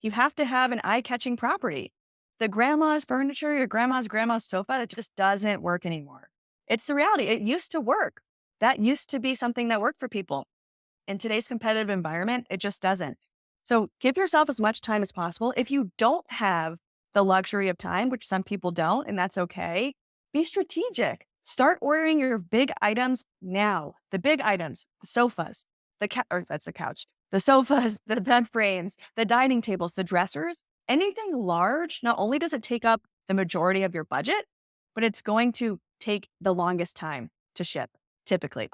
You have to have an eye-catching property. The grandma's furniture, your grandma's sofa, that just doesn't work anymore. It's the reality. It used to work. That used to be something that worked for people. In today's competitive environment, it just doesn't. So give yourself as much time as possible. If you don't have the luxury of time, which some people don't, and that's okay, be strategic. Start ordering your big items now. The big items, the sofas, or that's a couch, the sofas, the bed frames, the dining tables, the dressers, anything large. Not only does it take up the majority of your budget, but it's going to take the longest time to ship, typically.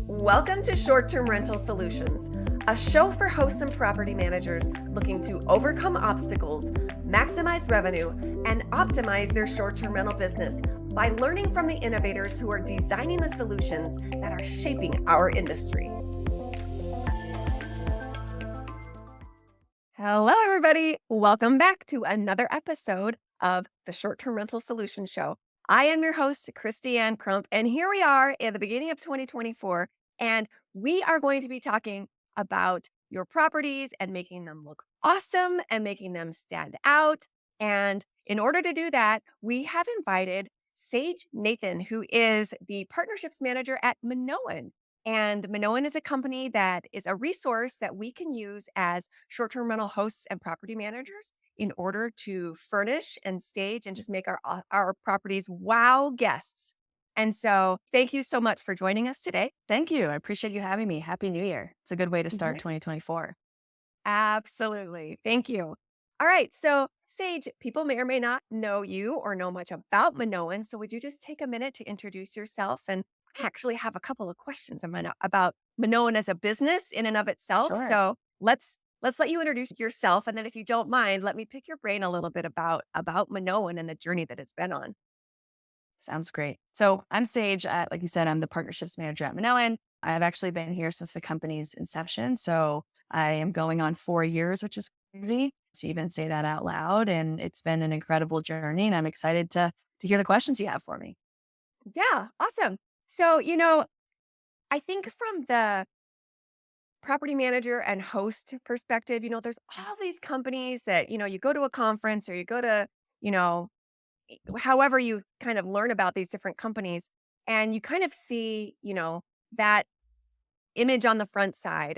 Welcome to Short-Term Rental Solutions, a show for hosts and property managers looking to overcome obstacles, maximize revenue, and optimize their short-term rental business by learning from the innovators who are designing the solutions that are shaping our industry. Hello, everybody. Welcome back to another episode of the Short-Term Rental Solutions Show. I am your host, Christy-Ann Crump, and here we are at the beginning of 2024, and we are going to be talking about your properties and making them look awesome and making them stand out. And in order to do that, we have invited Sage Nathan, who is the partnerships manager at Minoan. And Minoan is a company that is a resource that we can use as short-term rental hosts and property managers in order to furnish and stage and just make our properties wow guests. And so thank you so much for joining us today. Thank you. I appreciate you having me. Happy New Year. It's a good way to start Yeah, 2024. absolutely. Thank you. All right. So Sage, people may or may not know you or know much about Minoan. So would you just take a minute to introduce yourself? And I actually have a couple of questions about Minoan as a business in and of itself. Sure. So let's let you introduce yourself. And then if you don't mind, let me pick your brain a little bit about Minoan and the journey that it's been on. Sounds great. So I'm Sage. Like you said, I'm the partnerships manager at Minoan. I've actually been here since the company's inception. So I am going on 4 years, which is crazy to even say that out loud. And it's been an incredible journey. And I'm excited to hear the questions you have for me. Yeah, awesome. So, I think from the property manager and host perspective, there's all these companies that, you go to a conference or you go to, you know, however you kind of learn about these different companies and you kind of see, that image on the front side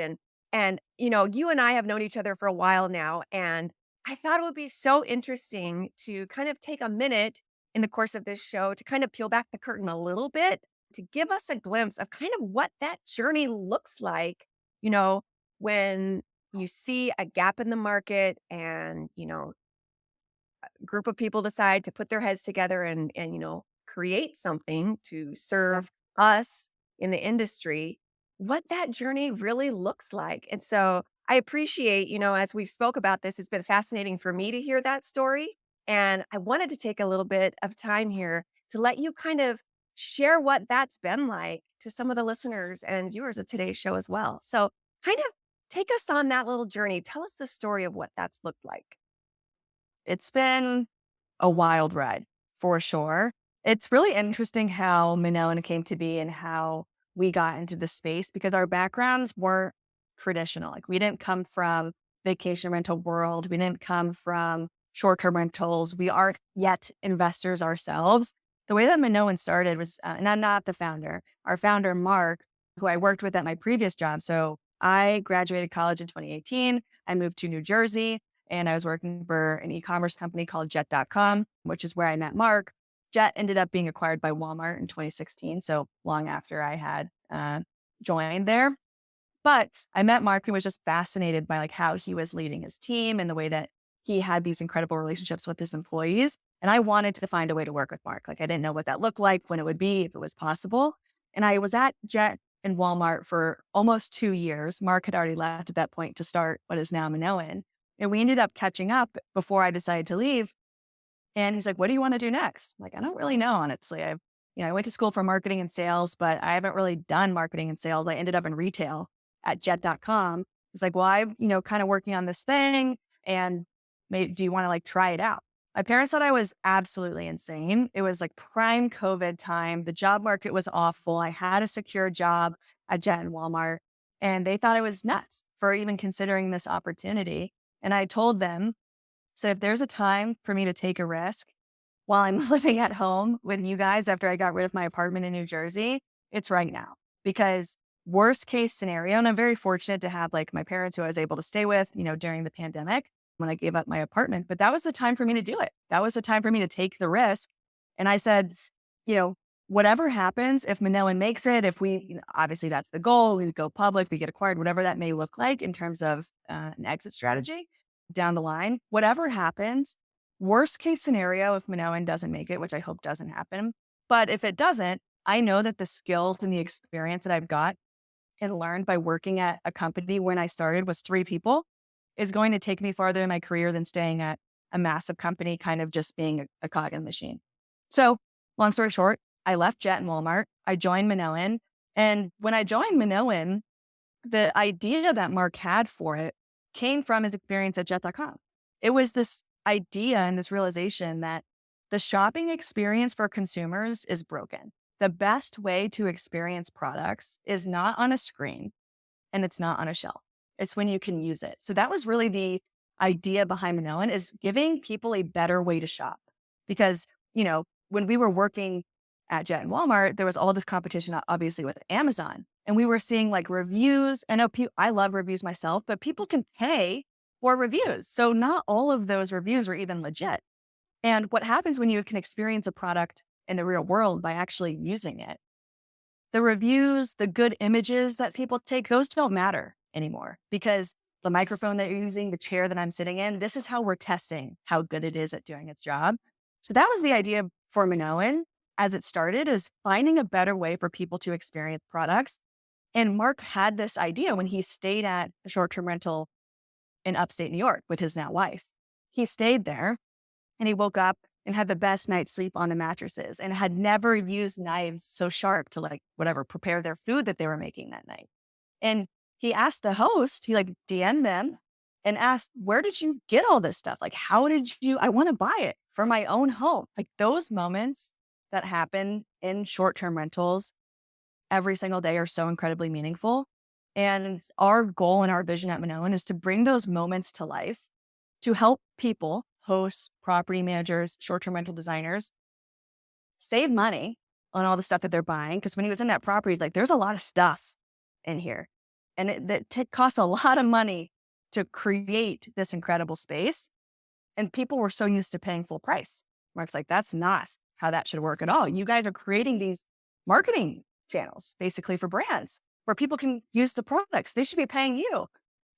and you and I have known each other for a while now and I thought it would be so interesting to kind of take a minute in the course of this show to kind of peel back the curtain a little bit to give us a glimpse of kind of what that journey looks like, you know, when you see a gap in the market and, group of people decide to put their heads together and create something to serve us in the industry, what that journey really looks like. And so I appreciate, as we've spoke about this, it's been fascinating for me to hear that story. And I wanted to take a little bit of time here to let you kind of share what that's been like to some of the listeners and viewers of today's show as well. So kind of take us on that little journey. Tell us the story of what that's looked like. It's been a wild ride for sure. It's really interesting how Minoan came to be and how we got into the space because our backgrounds weren't traditional. Like we didn't come from vacation rental world. We didn't come from short-term rentals. We aren't yet investors ourselves. The way that Minoan started was, and I'm not the founder, our founder, Mark, who I worked with at my previous job. So I graduated college in 2018. I moved to New Jersey and I was working for an e-commerce company called Jet.com, which is where I met Mark. Jet ended up being acquired by Walmart in 2016, so long after I had joined there. But I met Mark and was just fascinated by like how he was leading his team and the way that he had these incredible relationships with his employees. And I wanted to find a way to work with Mark. Like I didn't know what that looked like, when it would be, if it was possible. And I was at Jet and Walmart for almost 2 years. Mark had already left at that point to start what is now Minoan. And we ended up catching up before I decided to leave. And he's like, "What do you want to do next?" I'm like, "I don't really know, honestly. I went to school for marketing and sales, but I haven't really done marketing and sales. I ended up in retail at jet.com." He's like, "Well, I'm, kind of working on this thing and maybe, do you want to like try it out?" My parents thought I was absolutely insane. It was like prime COVID time. The job market was awful. I had a secure job at Jet and Walmart, and they thought I was nuts for even considering this opportunity. And I told them, so if there's a time for me to take a risk while I'm living at home with you guys after I got rid of my apartment in New Jersey, it's right now. Because worst case scenario, and I'm very fortunate to have like my parents who I was able to stay with, during the pandemic when I gave up my apartment. But that was the time for me to do it. That was the time for me to take the risk. And I said, you know, whatever happens, if Minoan makes it, if we, obviously that's the goal, we go public, we get acquired, whatever that may look like in terms of an exit strategy down the line, whatever happens, worst case scenario, if Minoan doesn't make it, which I hope doesn't happen, but if it doesn't, I know that the skills and the experience that I've got and learned by working at a company when I started was 3 people is going to take me farther in my career than staying at a massive company, kind of just being a cog in the machine. So, long story short, I left Jet and Walmart. I joined Minoan. And when I joined Minoan, the idea that Mark had for it came from his experience at Jet.com. It was this idea and this realization that the shopping experience for consumers is broken. The best way to experience products is not on a screen and it's not on a shelf. It's when you can use it. So that was really the idea behind Minoan is giving people a better way to shop. Because, when we were working at Jet and Walmart, there was all this competition, obviously, with Amazon. And we were seeing like reviews. I know I love reviews myself, but people can pay for reviews. So not all of those reviews are even legit. And what happens when you can experience a product in the real world by actually using it? The reviews, the good images that people take, those don't matter anymore because the microphone that you're using, the chair that I'm sitting in, this is how we're testing how good it is at doing its job. So that was the idea for Minoan as it started is finding a better way for people to experience products. And Mark had this idea when he stayed at a short-term rental in upstate New York with his now wife. He stayed there and he woke up and had the best night's sleep on the mattresses and had never used knives so sharp to like whatever prepare their food that they were making that night. And he asked the host, he like DM'd them and asked, where did you get all this stuff? Like, how did you, I want to buy it for my own home. Like those moments that happen in short-term rentals every single day are so incredibly meaningful. And our goal and our vision at Minoan is to bring those moments to life to help people, hosts, property managers, short-term rental designers, save money on all the stuff that they're buying. Because when he was in that property, like there's a lot of stuff in here, and that costs a lot of money to create this incredible space. And people were so used to paying full price. Mark's like, that's not how that should work at all. You guys are creating these marketing channels basically for brands where people can use the products. They should be paying you.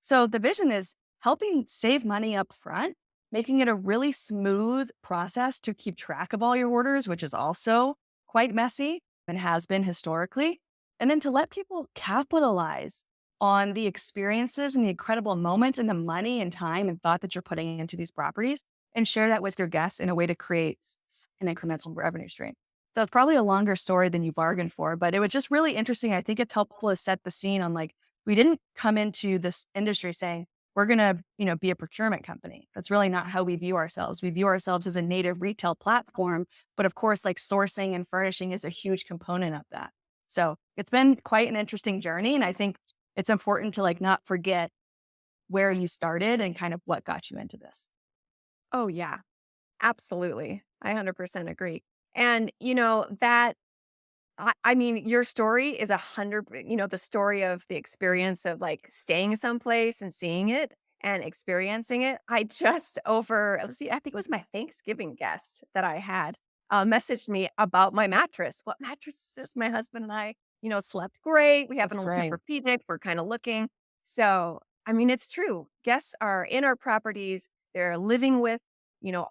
So the vision is helping save money up front, making it a really smooth process to keep track of all your orders, which is also quite messy and has been historically. And then to let people capitalize on the experiences and the incredible moments and the money and time and thought that you're putting into these properties and share that with your guests in a way to create an incremental revenue stream. So it's probably a longer story than you bargained for, but it was just really interesting. I think it's helpful to set the scene on like, we didn't come into this industry saying, we're going to, be a procurement company. That's really not how we view ourselves. We view ourselves as a native retail platform, but of course, like sourcing and furnishing is a huge component of that. So it's been quite an interesting journey. And I think it's important to like not forget where you started and kind of what got you into this. Oh, yeah, absolutely. I 100% agree. And, I mean, your story is 100, the story of the experience of like staying someplace and seeing it and experiencing it. I just over, let's see, I think it was my Thanksgiving guest that I had messaged me about my mattress. What mattresses my husband and I, slept great. We have That's an great. Tempur-Pedic. We're kind of looking. So, I mean, it's true. Guests are in our properties. They're living with,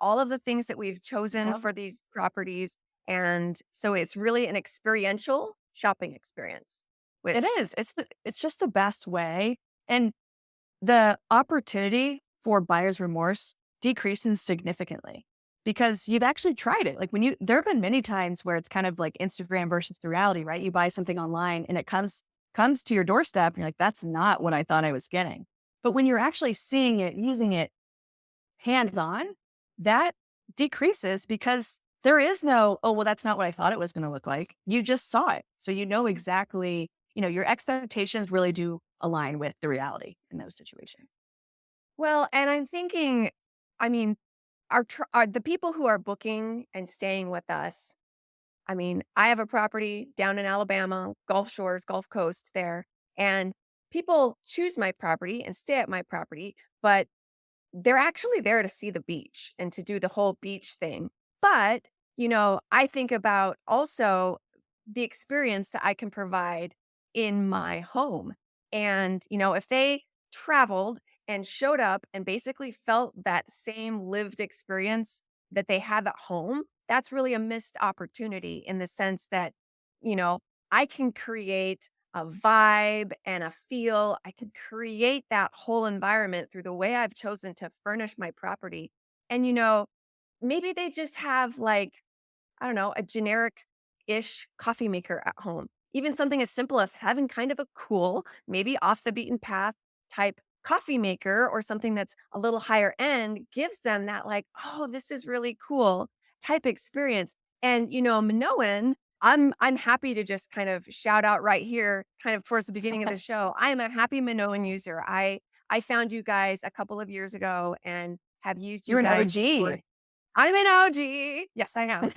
all of the things that we've chosen Yep. for these properties, and so it's really an experiential shopping experience, It which is. It's just the best way. And the opportunity for buyer's remorse decreases significantly because you've actually tried it. Like there have been many times where it's kind of like Instagram versus the reality, right? You buy something online and it comes to your doorstep and you're like, that's not what I thought I was getting. But when you're actually seeing it, using it hands on, that decreases because there is no, oh, well, that's not what I thought it was going to look like. You just saw it. So you know exactly, your expectations really do align with the reality in those situations. Well, and I'm thinking, I mean, are the people who are booking and staying with us. I mean, I have a property down in Alabama, Gulf Shores, Gulf Coast there, and people choose my property and stay at my property, but they're actually there to see the beach and to do the whole beach thing. But, I think about also the experience that I can provide in my home. And, if they traveled and showed up and basically felt that same lived experience that they have at home, that's really a missed opportunity in the sense that, you know, I can create a vibe and a feel. I could create that whole environment through the way I've chosen to furnish my property. And, maybe they just have like, I don't know, a generic ish coffee maker at home. Even something as simple as having kind of a cool, maybe off the beaten path type coffee maker or something that's a little higher end gives them that, like, oh, this is really cool type experience. And, Minoan, I'm happy to just kind of shout out right here, kind of towards the beginning of the show. I am a happy Minoan user. I found you guys a couple of years ago and have used you You're an guys to sort. OG. I'm an OG. Yes, I am.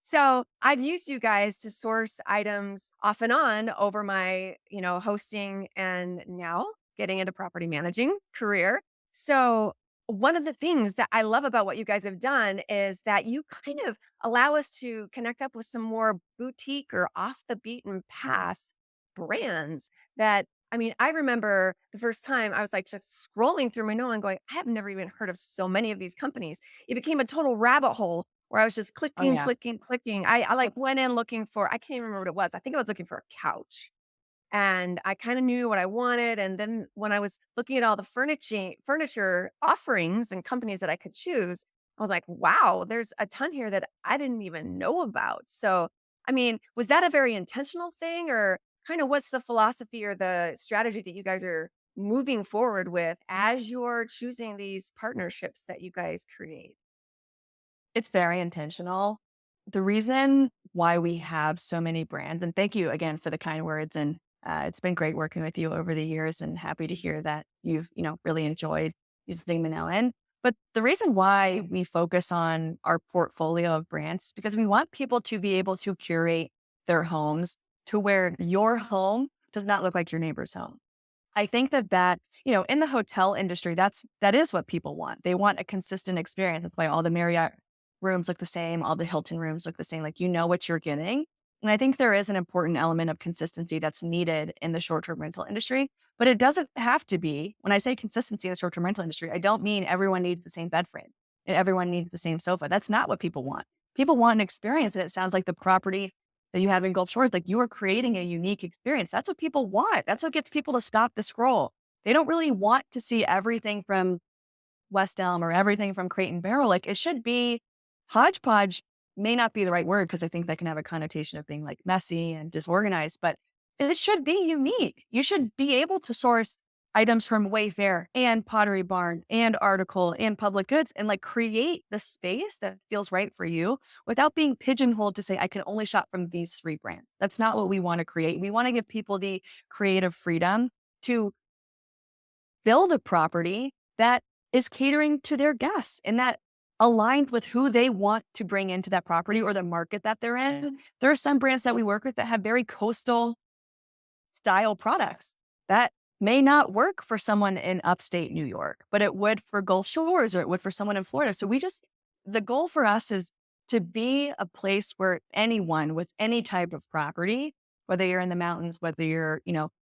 So I've used you guys to source items off and on over my, hosting and now getting into property managing career. So one of the things that I love about what you guys have done is that you kind of allow us to connect up with some more boutique or off the beaten path brands that, I mean, I remember the first time I was like just scrolling through my Minoan and going, I have never even heard of so many of these companies. It became a total rabbit hole where I was just Oh, clicking, yeah. clicking, clicking. I like went in looking for, I can't even remember what it was. I think I was looking for a couch and I kind of knew what I wanted. And then when I was looking at all the furniture offerings and companies that I could choose, I was like, wow, there's a ton here that I didn't even know about. So, I mean, was that a very intentional thing or kind of what's the philosophy or the strategy that you guys are moving forward with as you're choosing these partnerships that you guys create? It's very intentional. The reason why we have so many brands, and thank you again for the kind words, and it's been great working with you over the years, and happy to hear that you've really enjoyed using Minoan. But the reason why we focus on our portfolio of brands is because we want people to be able to curate their homes to where your home does not look like your neighbor's home. I think that in the hotel industry, that is what people want. They want a consistent experience. That's why all the Marriott rooms look the same, all the Hilton rooms look the same. Like you know what you're getting. And I think there is an important element of consistency that's needed in the short-term rental industry, but it doesn't have to be. When I say consistency in the short-term rental industry, I don't mean everyone needs the same bed frame and everyone needs the same sofa. That's not what people want. People want an experience, and it sounds like the property that you have in Gulf Shores, like you are creating a unique experience. That's what people want. That's what gets people to stop the scroll. They don't really want to see everything from West Elm or everything from Crate and Barrel. Like it should be hodgepodge may not be the right word because I think that can have a connotation of being like messy and disorganized, but it should be unique. You should be able to source items from Wayfair and Pottery Barn and Article and Public Goods and like create the space that feels right for you without being pigeonholed to say, I can only shop from these three brands. That's not what we want to create. We want to give people the creative freedom to build a property that is catering to their guests and that aligned with who they want to bring into that property or the market that they're in. There are some brands that we work with that have very coastal style products that may not work for someone in upstate New York, but it would for Gulf Shores or it would for someone in Florida. So the goal for us is to be a place where anyone with any type of property, whether you're in the mountains, whether you're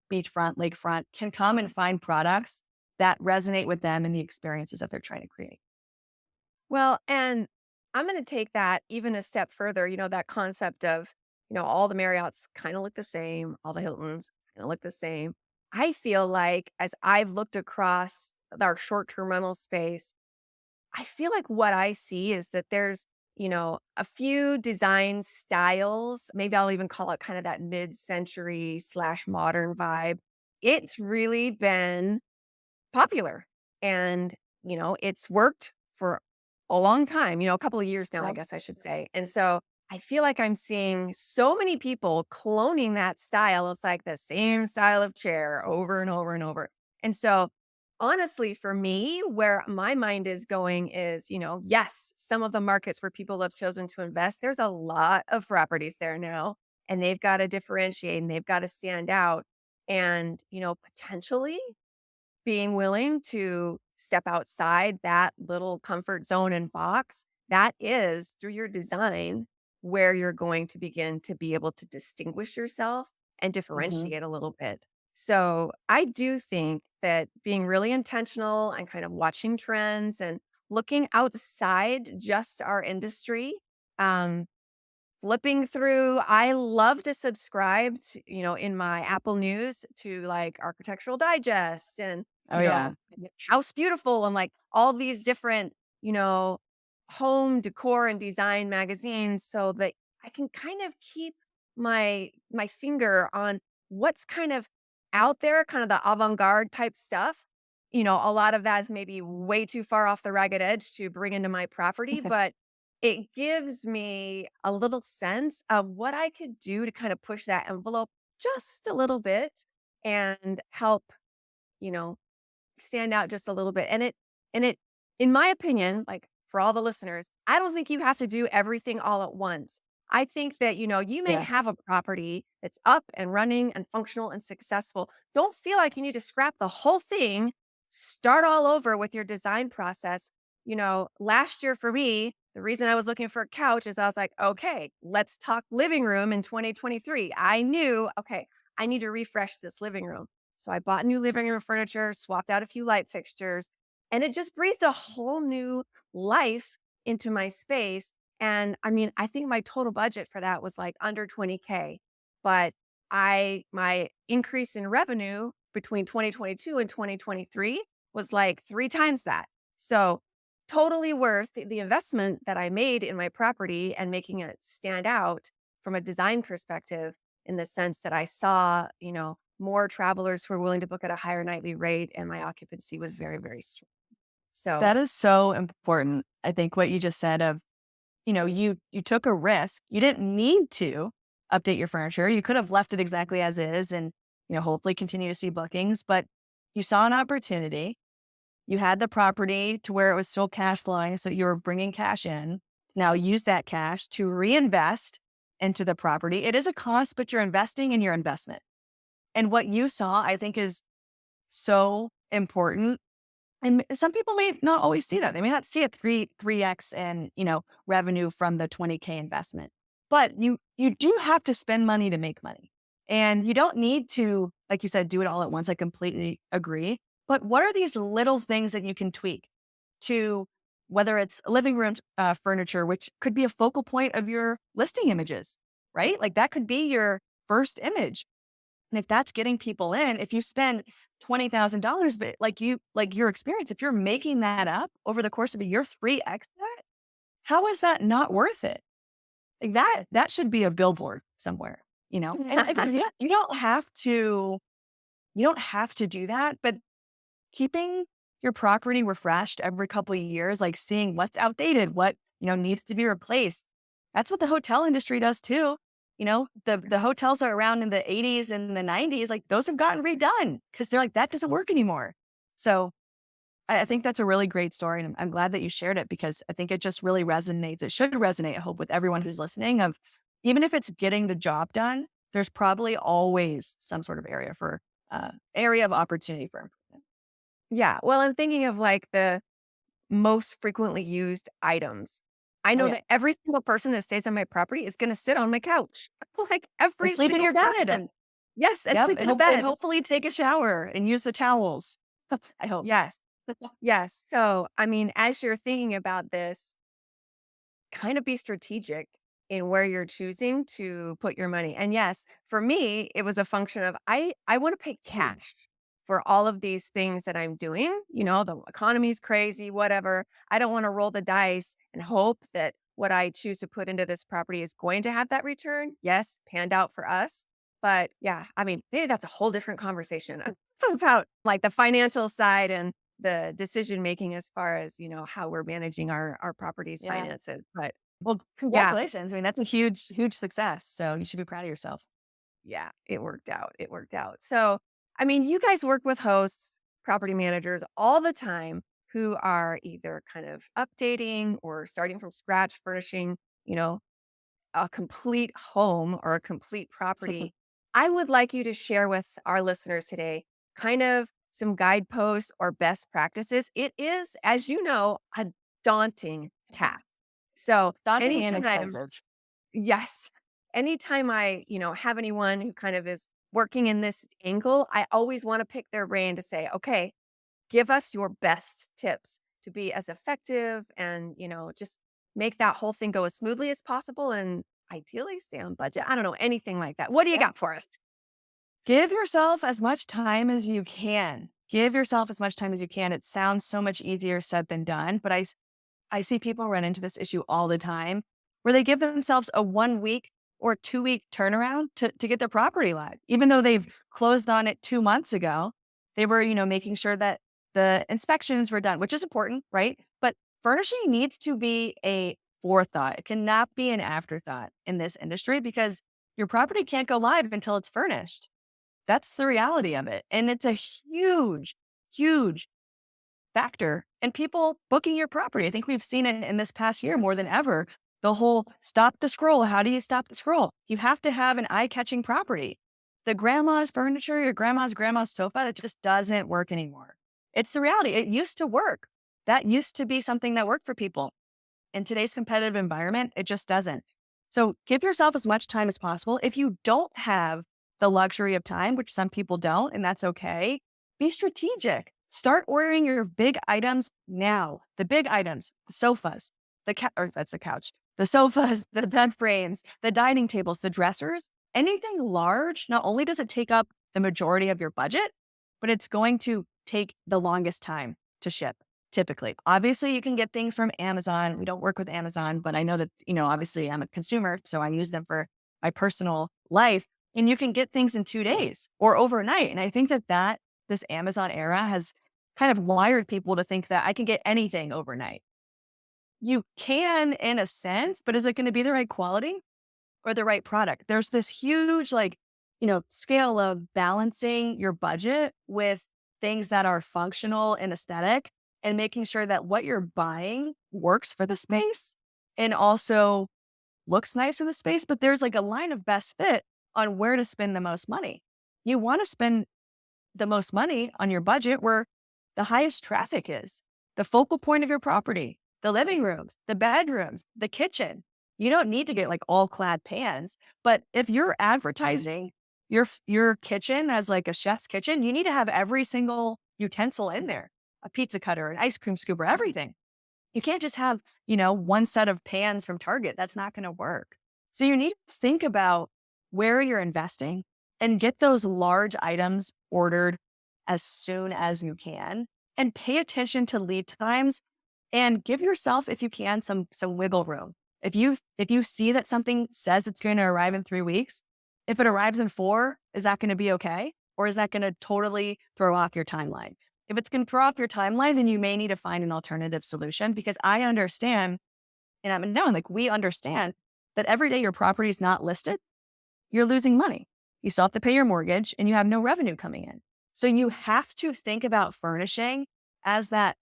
beachfront, lakefront, can come and find products that resonate with them and the experiences that they're trying to create. Well, and I'm going to take that even a step further, that concept of, all the Marriotts kind of look the same, all the Hiltons kind of look the same. I feel like as I've looked across our short-term rental space, I feel like what I see is that there's, a few design styles, maybe I'll even call it kind of that mid-century slash modern vibe. It's really been popular. And, it's worked for a long time, a couple of years now, I Yep. guess I should say. And so I feel like I'm seeing so many people cloning that style. It's like the same style of chair over and over and over. And so honestly, for me, where my mind is going is, yes, some of the markets where people have chosen to invest, there's a lot of properties there now, and they've got to differentiate and they've got to stand out. And, potentially being willing to step outside that little comfort zone and box, that is through your design where you're going to begin to be able to distinguish yourself and Hmm. differentiate a little bit. So I do think that being really intentional and kind of watching trends and looking outside just our industry, um, flipping through, I love to subscribe to, in my Apple News to like Architectural Digest and, Oh yeah. House Beautiful and like all these different, you know, home decor and design magazines so that I can kind of keep my finger on what's kind of out there, kind of the avant-garde type stuff. A lot of that is maybe way too far off the ragged edge to bring into my property, but it gives me a little sense of what I could do to kind of push that envelope just a little bit and help, you know, stand out just a little bit. And it in my opinion, like for all the listeners, I don't think you have to do everything all at once. I think that, you may Yes. have a property that's up and running and functional and successful. Don't feel like you need to scrap the whole thing, start all over with your design process. Last year for me, the reason I was looking for a couch is I was like, okay, let's talk living room in 2023. I knew, okay, I need to refresh this living room. So I bought new living room furniture, swapped out a few light fixtures, and it just breathed a whole new life into my space. And I mean, I think my total budget for that was like under 20K. But my increase in revenue between 2022 and 2023 was like 3 times that. So totally worth the investment that I made in my property and making it stand out from a design perspective in the sense that I saw, more travelers who were willing to book at a higher nightly rate, and my occupancy was very, very strong. So, That is so important. I think what you just said of, you took a risk. You didn't need to update your furniture. You could have left it exactly as is and, hopefully continue to see bookings, but you saw an opportunity. You had the property to where it was still cash flowing, so you were bringing cash in. Now use that cash to reinvest into the property. It is a cost, but you're investing in your investment. And what you saw, I think, is so important. And some people may not always see that. They may not see a 3x and, revenue from the 20K investment. But you do have to spend money to make money. And you don't need to, like you said, do it all at once. I completely agree. But what are these little things that you can tweak to, whether it's living room furniture, which could be a focal point of your listing images, right? Like that could be your first image. And if that's getting people in, if you spend $20,000, but like your experience, if you're making that up over the course of a year, 3x that, how is that not worth it? Like that should be a billboard somewhere, And again, you don't have to do that, but keeping your property refreshed every couple of years, like seeing what's outdated, what, needs to be replaced. That's what the hotel industry does too. The hotels are around in the 80s and the 90s, like those have gotten redone because they're like, that doesn't work anymore. So I think that's a really great story. And I'm glad that you shared it because I think it just really resonates. It should resonate, I hope, with everyone who's listening of even if it's getting the job done, there's probably always some sort of area of opportunity for improvement. yeah. Well, I'm thinking of like the most frequently used items. I Oh know yeah. that every single person that stays on my property is going to sit on my couch, like And every sleep in single your bed. person. Yes, and Yep, sleep and in a hope and bed. hopefully take a shower and use the towels. I hope. Yes, yes. So, I mean, as you're thinking about this, kind of be strategic in where you're choosing to put your money. And yes, for me, it was a function of I want to pay Mm. cash for all of these things that I'm doing. The economy's crazy, whatever. I don't want to roll the dice and hope that what I choose to put into this property is going to have that return. Yes, panned out for us. But yeah, I mean, maybe that's a whole different conversation about like the financial side and the decision making as far as, how we're managing our property's Yeah. finances. But Well, yeah, congratulations. I mean, that's a huge, huge success. So you should be proud of yourself. yeah, it worked out. It worked out. So, I mean, you guys work with hosts. property managers all the time who are either kind of updating or starting from scratch, furnishing, you know, a complete home or a complete property. I would like you to share with our listeners today kind of some guideposts or best practices. It is, as you know, a daunting task. So Daunting and anytime, expensive. yes, anytime I, have anyone who kind of is working in this angle, I always want to pick their brain to say, okay, give us your best tips to be as effective and, just make that whole thing go as smoothly as possible and ideally stay on budget. I don't know, anything like that. What do you Yeah. got for us? Give yourself as much time as you can. Give yourself as much time as you can. It sounds so much easier said than done, but I see people run into this issue all the time where they give themselves a 1 week or 2 week turnaround to get their property live. Even though they've closed on it 2 months ago, they were, making sure that the inspections were done, which is important, right? But furnishing needs to be a forethought. It cannot be an afterthought in this industry because your property can't go live until it's furnished. That's the reality of it. And it's a huge, huge factor in people booking your property. I think we've seen it in this past year more than ever. The whole stop the scroll. How do you stop the scroll? You have to have an eye catching property. The grandma's furniture, your grandma's sofa, that just doesn't work anymore. It's the reality. It used to work. That used to be something that worked for people. In today's competitive environment, it just doesn't. So give yourself as much time as possible. If you don't have the luxury of time, which some people don't, and that's okay, be strategic. Start ordering your big items now. The big items, the sofas, or that's a couch, the sofas, the bed frames, the dining tables, the dressers, anything large. Not only does it take up the majority of your budget, but it's going to take the longest time to ship typically. Obviously, you can get things from Amazon. We don't work with Amazon, but I know that, obviously I'm a consumer, so I use them for my personal life. And you can get things in 2 days or overnight. And I think that this Amazon era has kind of wired people to think that I can get anything overnight. You can in a sense, but is it going to be the right quality or the right product? There's this huge, like, scale of balancing your budget with things that are functional and aesthetic and making sure that what you're buying works for the space and also looks nice in the space. But there's like a line of best fit on where to spend the most money. You want to spend the most money on your budget where the highest traffic is, the focal point of your property, the living rooms, the bedrooms, the kitchen. You don't need to get like all clad pans, but if you're advertising your kitchen as like a chef's kitchen, you need to have every single utensil in there, a pizza cutter, an ice cream scooper, everything. You can't just have, one set of pans from Target. That's not going to work. So you need to think about where you're investing and get those large items ordered as soon as you can and pay attention to lead times and give yourself, if you can, some wiggle room. If you see that something says it's going to arrive in 3 weeks, if it arrives in 4, is that going to be okay? Or is that going to totally throw off your timeline? If it's going to throw off your timeline, then you may need to find an alternative solution because I understand, and I'm known, like we understand that every day your property is not listed, you're losing money. You still have to pay your mortgage and you have no revenue coming in. So you have to think about furnishing as that,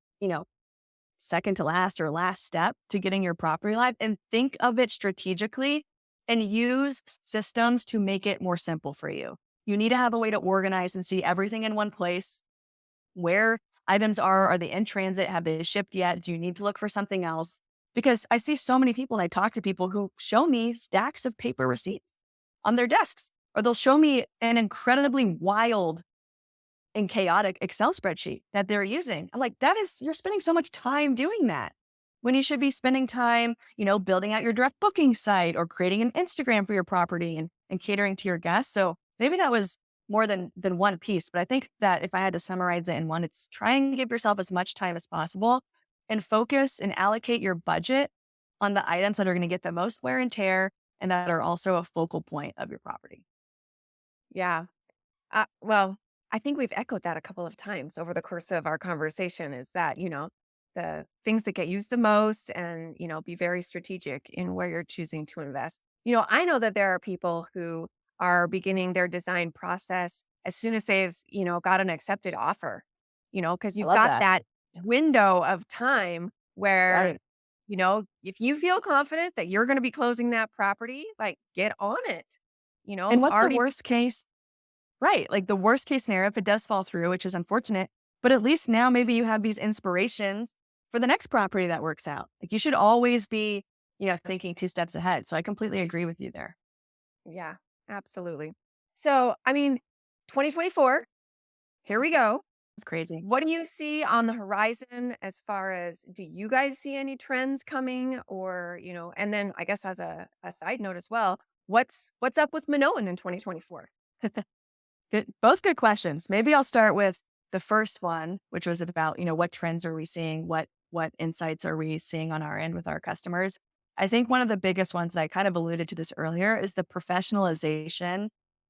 second to last or last step to getting your property live and think of it strategically and use systems to make it more simple for you. You need to have a way to organize and see everything in one place where items are they in transit? Have they shipped yet? Do you need to look for something else? Because I see so many people and I talk to people who show me stacks of paper receipts on their desks, or they'll show me an incredibly wild and chaotic Excel spreadsheet that they're using. I'm like, you're spending so much time doing that when you should be spending time, building out your direct booking site or creating an Instagram for your property and catering to your guests. So maybe that was more than one piece, but I think that if I had to summarize it in one, it's trying to give yourself as much time as possible and focus and allocate your budget on the items that are going to get the most wear and tear and that are also a focal point of your property. Yeah. Well, I think we've echoed that a couple of times over the course of our conversation is that, the things that get used the most and, be very strategic in where you're choosing to invest. I know that there are people who are beginning their design process as soon as they've, got an accepted offer. because I you've love got that. that window of time where, Right. if you feel confident that you're going to be closing that property, like get on it, And what's the already. worst case? Right. Like the worst case scenario, if it does fall through, which is unfortunate, but at least now maybe you have these inspirations for the next property that works out. Like you should always be, thinking two steps ahead. So I completely agree with you there. Yeah, absolutely. So, I mean, 2024, here we go. It's crazy. What do you see on the horizon as far as do you guys see any trends coming or, and then I guess as a side note as well, what's up with Minoan in 2024? Good, both good questions. Maybe I'll start with the first one, which was about, what trends are we seeing? What insights are we seeing on our end with our customers? I think one of the biggest ones, and I kind of alluded to this earlier, is the professionalization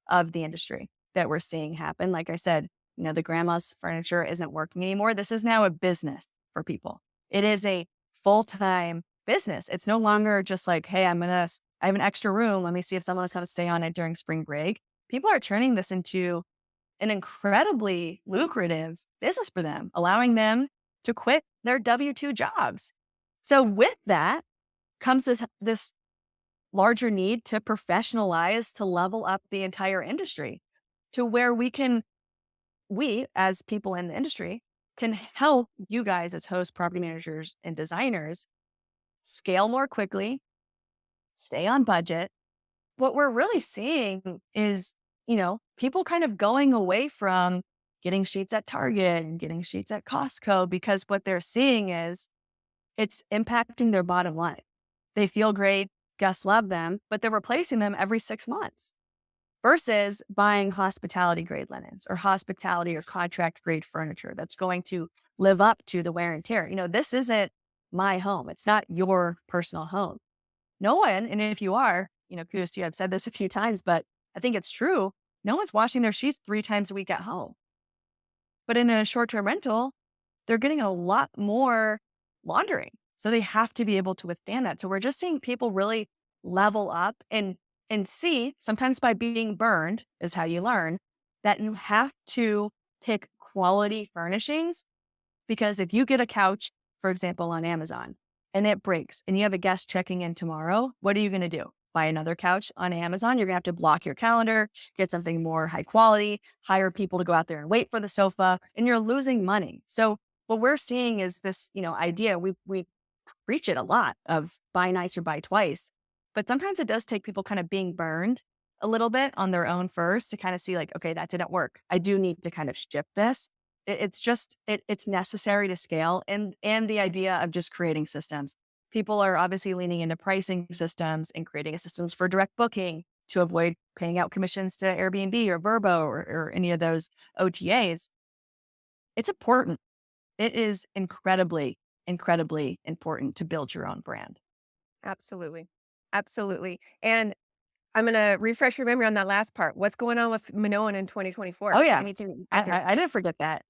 of the industry that we're seeing happen. Like I said, the grandma's furniture isn't working anymore. This is now a business for people. It is a full-time business. It's no longer just like, hey, I have an extra room. Let me see if someone's going to stay on it during spring break. People are turning this into an incredibly lucrative business for them, allowing them to quit their W-2 jobs. So with that comes this larger need to professionalize, to level up the entire industry to where we as people in the industry can help you guys as hosts, property managers, and designers scale more quickly, stay on budget. What we're really seeing is, people kind of going away from getting sheets at Target and getting sheets at Costco because what they're seeing is it's impacting their bottom line. They feel great, guests love them, but they're replacing them every 6 months versus buying hospitality grade linens or hospitality or contract grade furniture that's going to live up to the wear and tear. This isn't my home. It's not your personal home. No one, and if you are, kudos to you. I've said this a few times, but I think it's true. No one's washing their sheets 3 times a week at home. But in a short term rental, they're getting a lot more laundering. So they have to be able to withstand that. So we're just seeing people really level up and see, sometimes by being burned is how you learn, that you have to pick quality furnishings because if you get a couch, for example, on Amazon and it breaks and you have a guest checking in tomorrow, what are you going to do? Buy another couch on Amazon? You're going to have to block your calendar, get something more high quality, hire people to go out there and wait for the sofa, and you're losing money. So what we're seeing is this, idea. We preach it a lot of buy nice or buy twice, but sometimes it does take people kind of being burned a little bit on their own first to kind of see like, okay, that didn't work. I do need to kind of shift this. It's just it's necessary to scale and the idea of just creating systems. People are obviously leaning into pricing systems and creating systems for direct booking to avoid paying out commissions to Airbnb or Verbo or any of those OTAs. It's important. It is incredibly, incredibly important to build your own brand. Absolutely. Absolutely. And I'm going to refresh your memory on that last part. What's going on with Minoan in Oh 2024? yeah, Anything that you I, guys are I I didn't forget that.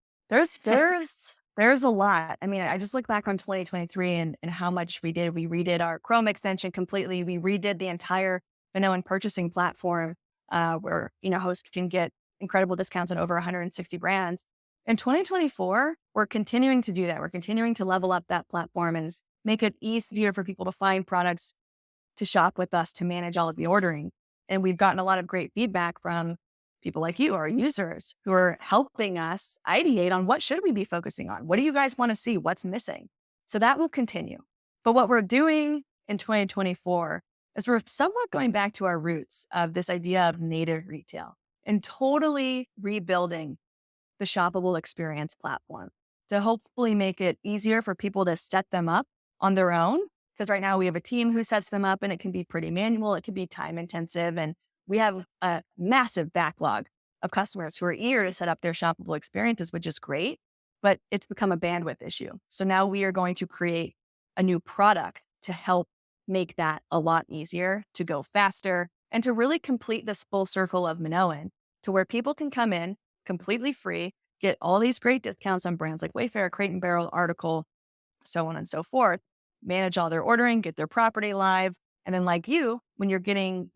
There's a lot. I mean, I just look back on 2023 and how much we did. We redid our Chrome extension completely. We redid the entire Minoan purchasing platform, where hosts can get incredible discounts on over 160 brands. In 2024, we're continuing to do that. We're continuing to level up that platform and make it easier for people to find products to shop with us to manage all of the ordering. And we've gotten a lot of great feedback from people like you, our users, who are helping us ideate on what should we be focusing on? What do you guys want to see? What's missing? So that will continue. But what we're doing in 2024 is we're somewhat going back to our roots of this idea of native retail and totally rebuilding the shoppable experience platform to hopefully make it easier for people to set them up on their own. Because right now we have a team who sets them up and it can be pretty manual, it can be time intensive. And we have a massive backlog of customers who are eager to set up their shoppable experiences, which is great, but it's become a bandwidth issue. So now we are going to create a new product to help make that a lot easier, to go faster, and to really complete this full circle of Minoan to where people can come in completely free, get all these great discounts on brands like Wayfair, Crate and Barrel, Article, so on and so forth, manage all their ordering, get their property live. And then like you, when you're getting,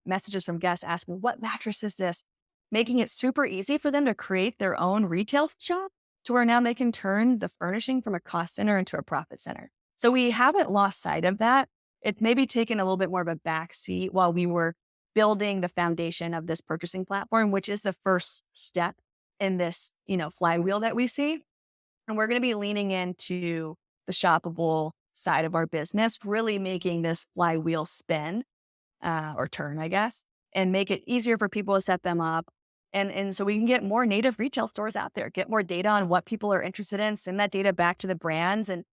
messages from guests asking, what mattress is this? Making it super easy for them to create their own retail shop to where now they can turn the furnishing from a cost center into a profit center. So we haven't lost sight of that. It's maybe taken a little bit more of a back seat while we were building the foundation of this purchasing platform, which is the first step in this, flywheel that we see. And we're going to be leaning into the shoppable side of our business, really making this flywheel spin or turn, I guess, and make it easier for people to set them up. And so we can get more native retail stores out there, get more data on what people are interested in, send that data back to the brands and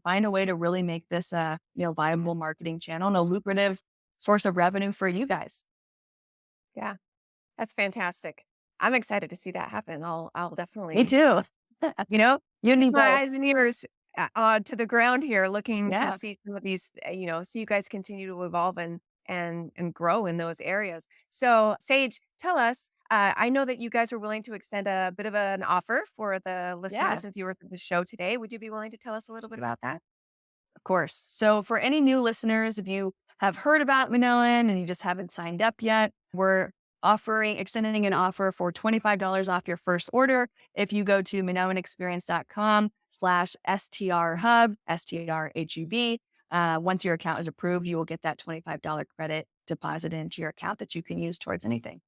find a way to really make this a viable marketing channel and a lucrative source of revenue for you guys. Yeah, that's fantastic. I'm excited to see that happen. I'll Me definitely, too. you know, You keep need my both. eyes and ears to the ground here, looking to Yeah. see some of these, see you guys continue to evolve and grow in those areas. So, Sage, tell us. I know that you guys were willing to extend a bit of an offer for the Yeah. listeners and viewers of the show today. Would you be willing to tell us a little bit about that? Of course. So, for any new listeners, if you have heard about Minoan and you just haven't signed up yet, we're extending an offer for $25 off your first order. If you go to minoanexperience.com/STR hub, STRHUB, once your account is approved, you will get that $25 credit deposited into your account that you can use towards anything.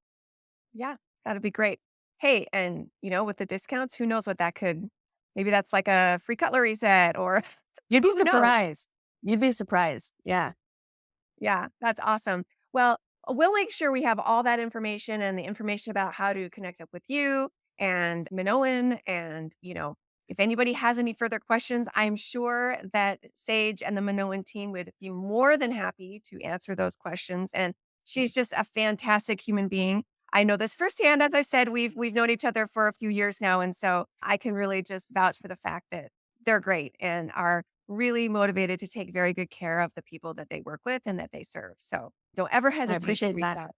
Yeah, that'd be great. Hey, and with the discounts, who knows what that could maybe that's like a free cutlery set or You'd be who knows? surprised. You'd be surprised. Yeah. Yeah, that's awesome. Well, we'll make sure we have all that information and the information about how to connect up with you and Minoan. And, if anybody has any further questions, I'm sure that Sage and the Minoan team would be more than happy to answer those questions. And she's just a fantastic human being. I know this firsthand. As I said, we've known each other for a few years now. And so I can really just vouch for the fact that they're great and are really motivated to take very good care of the people that they work with and that they serve. So don't ever I hesitate to appreciate reach that. out.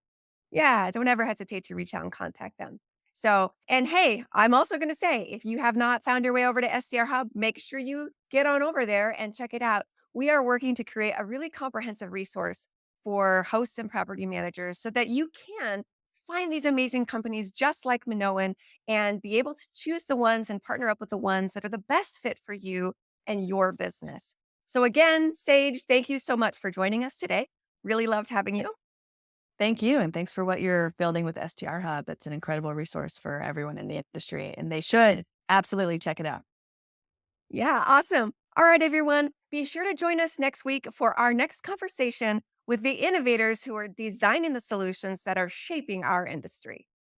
Yeah, don't ever hesitate to reach out and contact them. So, and hey, I'm also going to say if you have not found your way over to SDR Hub, make sure you get on over there and check it out. We are working to create a really comprehensive resource for hosts and property managers so that you can find these amazing companies just like Minoan and be able to choose the ones and partner up with the ones that are the best fit for you and your business. So, again, Sage, thank you so much for joining us today. Really loved having you. Thank you. And thanks for what you're building with STR Hub. It's an incredible resource for everyone in the industry, and they should absolutely check it out. Yeah, awesome. All right, everyone, be sure to join us next week for our next conversation with the innovators who are designing the solutions that are shaping our industry.